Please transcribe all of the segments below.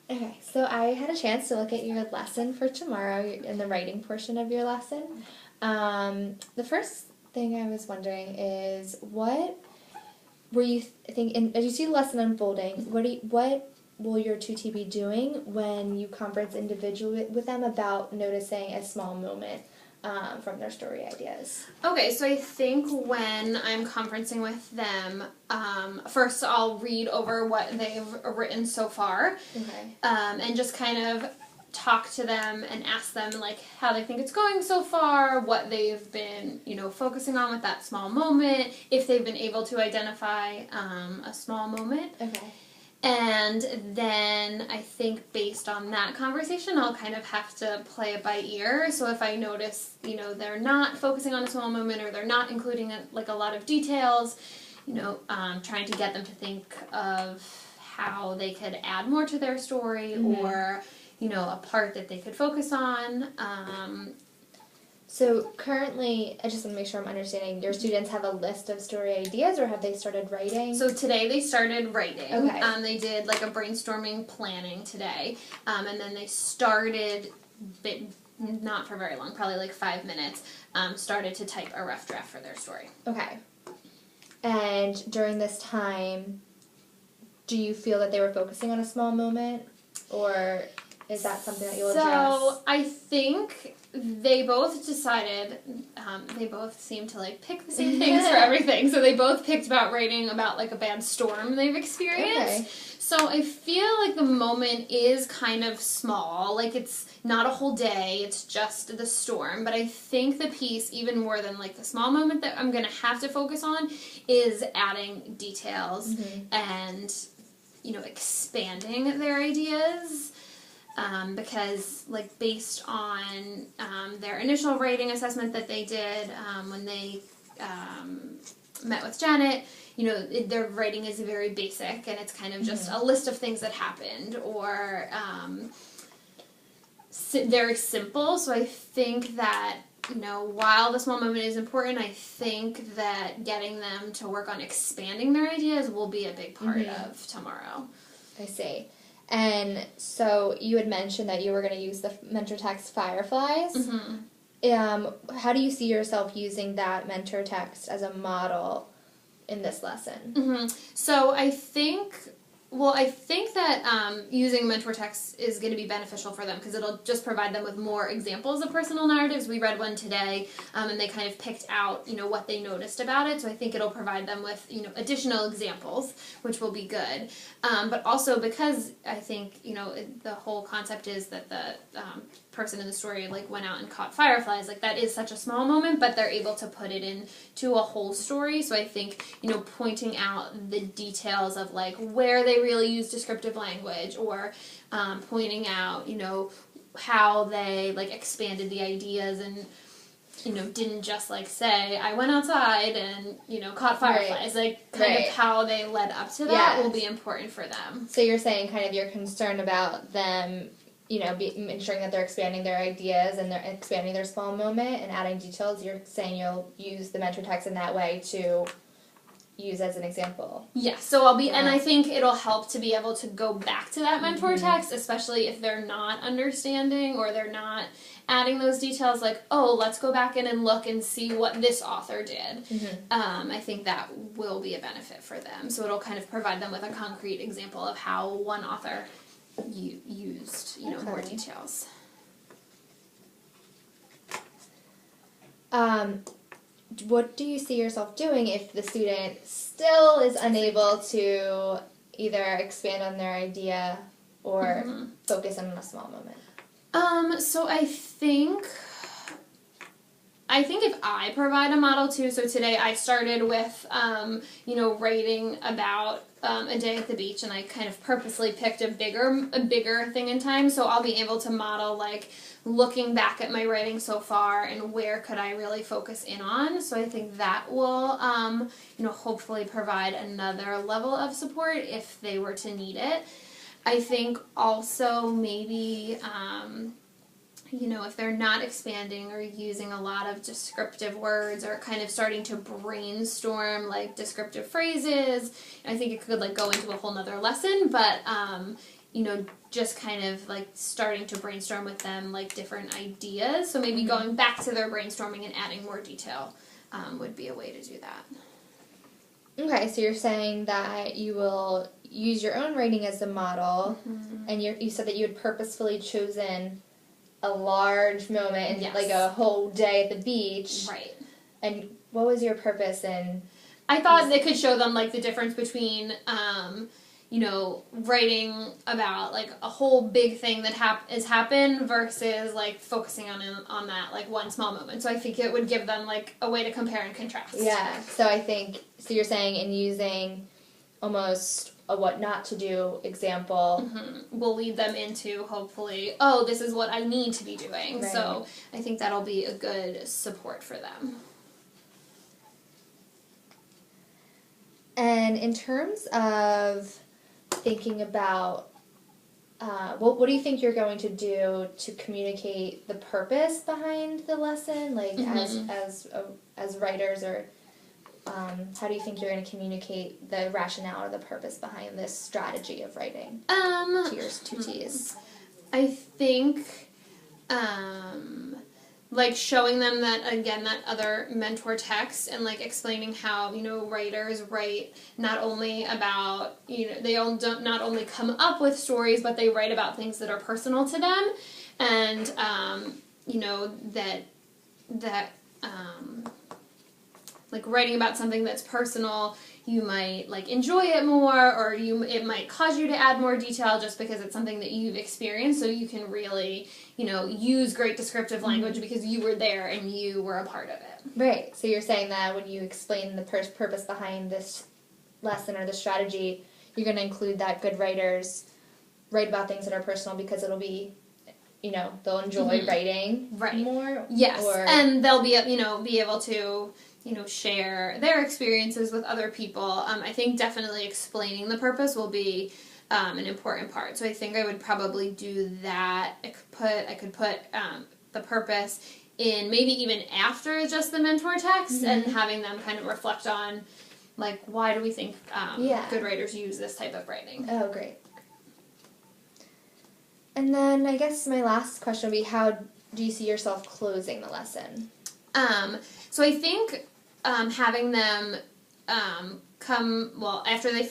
Okay, so I had a chance to look at your lesson for tomorrow in the writing portion of your lesson. The first thing I was wondering is what were you thinking, as you see the lesson unfolding, what will your tutor be doing when you conference individually with them about noticing a small moment from their story ideas? Okay, so I think when I'm conferencing with them, first I'll read over what they've written so far, Okay. and just kind of talk to them and ask them like how they think it's going so far, what they've been, focusing on with that small moment, if they've been able to identify a small moment. Okay. And then I think based on that conversation, I'll kind of have to play it by ear. So if I notice, they're not focusing on a small moment or they're not including a lot of details, trying to get them to think of how they could add more to their story or, a part that they could focus on. So currently, I just want to make sure I'm understanding, your students have a list of story ideas or have they started writing? So today they started writing. Okay. They did like a brainstorming planning today. And then they started, not for very long, probably like 5 minutes, started to type a rough draft for their story. Okay. And during this time, do you feel that they were focusing on a small moment? Or is that something that you'll address? So I think they both decided, they both seem to like pick the same things for everything. So they both picked about writing about like a bad storm they've experienced. Okay. So I feel like the moment is kind of small, like it's not a whole day, it's just the storm. But I think the piece, even more than like the small moment that I'm going to have to focus on, is adding details and, expanding their ideas. Because, like, based on their initial writing assessment that they did when they met with Janet, their writing is very basic, and it's kind of just a list of things that happened, or very simple. So I think that, while the small moment is important, I think that getting them to work on expanding their ideas will be a big part of tomorrow. I see. And so you had mentioned that you were going to use the mentor text Fireflies. How do you see yourself using that mentor text as a model in this lesson? So I think that using mentor text is going to be beneficial for them because it'll just provide them with more examples of personal narratives. We read one today, and they kind of picked out, what they noticed about it. So I think it'll provide them with, additional examples, which will be good. But also because I think, the whole concept is that the person in the story went out and caught fireflies. That is such a small moment, but they're able to put it into a whole story. So I think, pointing out the details of where they really use descriptive language, or pointing out, how they expanded the ideas and didn't just say I went outside and caught fireflies. Of how they led up to that will be important for them. So you're saying kind of you're concerned about them, ensuring that they're expanding their ideas and they're expanding their small moment and adding details. You're saying you'll use the mentor text in that way to use as an example. Yes, so I'll be, and I think it'll help to be able to go back to that mentor text, especially if they're not understanding or they're not adding those details, let's go back in and look and see what this author did. I think that will be a benefit for them. So it'll kind of provide them with a concrete example of how one author used, more details. What do you see yourself doing if the student still is unable to either expand on their idea or focus on a small moment? So I think if I provide a model too, so today I started with, writing about a day at the beach, and I kind of purposely picked a bigger thing in time, so I'll be able to model, looking back at my writing so far and where could I really focus in on. So I think that will, hopefully provide another level of support if they were to need it. I think also maybe, if they're not expanding or using a lot of descriptive words or kind of starting to brainstorm descriptive phrases, I think it could go into a whole nother lesson, but just kind of like starting to brainstorm with them like different ideas. So maybe going back to their brainstorming and adding more detail would be a way to do that. Okay, so you're saying that you will use your own writing as a model, and you said that you had purposefully chosen a large moment, Yes. like a whole day at the beach. Right. And what was your purpose in... I thought they could show them like the difference between, writing about like a whole big thing that has happened versus like focusing on that like one small moment. So I think it would give them like a way to compare and contrast. Yeah, so you're saying in using almost a what not to do example. Will lead them into hopefully, this is what I need to be doing. Right. So I think that'll be a good support for them. And in terms of thinking about what do you think you're going to do to communicate the purpose behind the lesson, like as writers, or how do you think you're going to communicate the rationale or the purpose behind this strategy of writing to your tutees? I think like showing them that, again, that other mentor text, and like explaining how writers write not only about they don't not only come up with stories, but they write about things that are personal to them, and that like writing about something that's personal, you might like enjoy it more, or it might cause you to add more detail just because it's something that you've experienced, so you can really use great descriptive language because you were there and you were a part of it. Right, so you're saying that when you explain the purpose behind this lesson or the strategy, you're going to include that good writers write about things that are personal because it'll be they'll enjoy writing more. Yes, and they'll be able to share their experiences with other people. I think definitely explaining the purpose will be an important part. So I think I would probably do that. I could put the purpose in maybe even after just the mentor text, and having them kind of reflect on like, why do we think good writers use this type of writing? Oh, great. And then I guess my last question would be, how do you see yourself closing the lesson? So I think having them come, after they,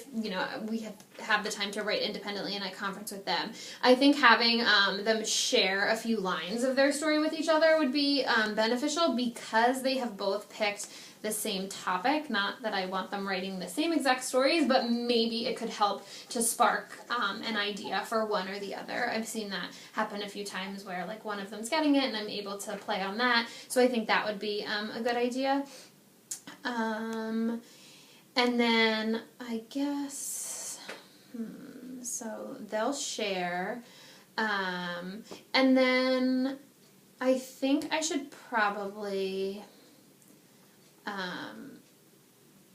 we have the time to write independently and I conference with them, I think having them share a few lines of their story with each other would be beneficial, because they have both picked the same topic. Not that I want them writing the same exact stories, but maybe it could help to spark an idea for one or the other. I've seen that happen a few times where like one of them's getting it and I'm able to play on that. So I think that would be a good idea. And then I guess, so they'll share, and then I think I should probably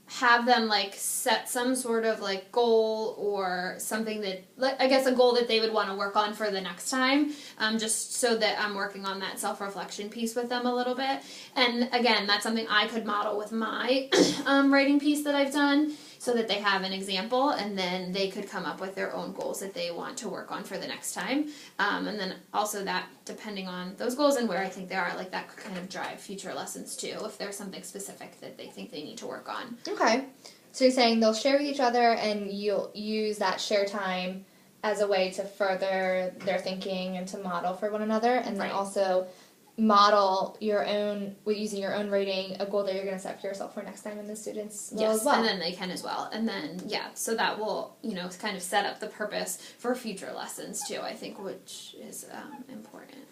have them like set some sort of like goal or something that, I guess a goal that they would want to work on for the next time, just so that I'm working on that self-reflection piece with them a little bit. And again, that's something I could model with my writing piece that I've done, so that they have an example, and then they could come up with their own goals that they want to work on for the next time. And then also that, depending on those goals and where I think they are, like that could kind of drive future lessons too, if there's something specific that they think they need to work on. Okay. So you're saying they'll share with each other, and you'll use that share time as a way to further their thinking and to model for one another, and then also model your own, using your own writing, a goal that you're going to set for yourself for next time, and the students will as well. And then they can as well. And then, so that will, kind of set up the purpose for future lessons too, I think, which is important.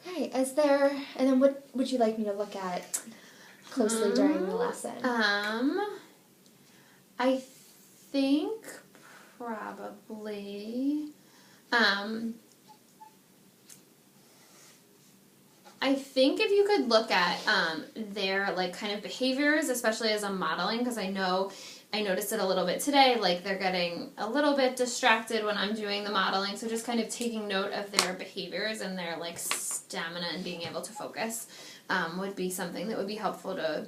Okay, and then what would you like me to look at closely during the lesson? I think probably, I think if you could look at their like kind of behaviors, especially as I'm modeling, because I noticed it a little bit today, like they're getting a little bit distracted when I'm doing the modeling, so just kind of taking note of their behaviors and their like stamina and being able to focus would be something that would be helpful to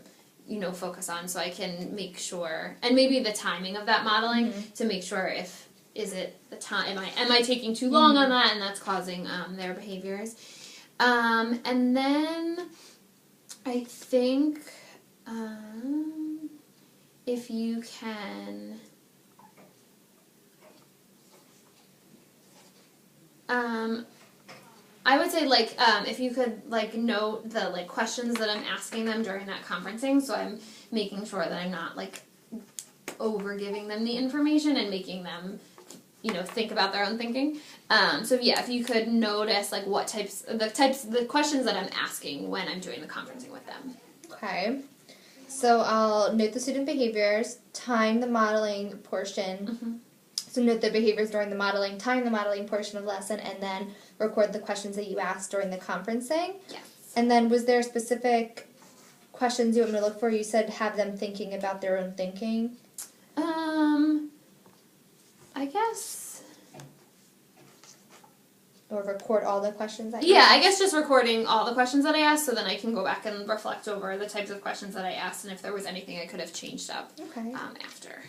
focus on, so I can make sure, and maybe the timing of that modeling to make sure is it the time, am I taking too long on that, and that's causing their behaviors. And then I think if you can I would say if you could note the questions that I'm asking them during that conferencing, so I'm making sure that I'm not over giving them the information and making them think about their own thinking. So yeah, if you could notice what the questions that I'm asking when I'm doing the conferencing with them. Okay. So I'll note the student behaviors, time the modeling portion. So note the behaviors during the modeling, time the modeling portion of the lesson, and then record the questions that you asked during the conferencing. Yes. And then was there specific questions you want me to look for? You said have them thinking about their own thinking. I guess. Or record all the questions that you asked? I guess just recording all the questions that I asked, so then I can go back and reflect over the types of questions that I asked and if there was anything I could have changed up after.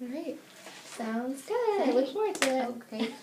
All right. Sounds good. I look forward to it. Oh, great.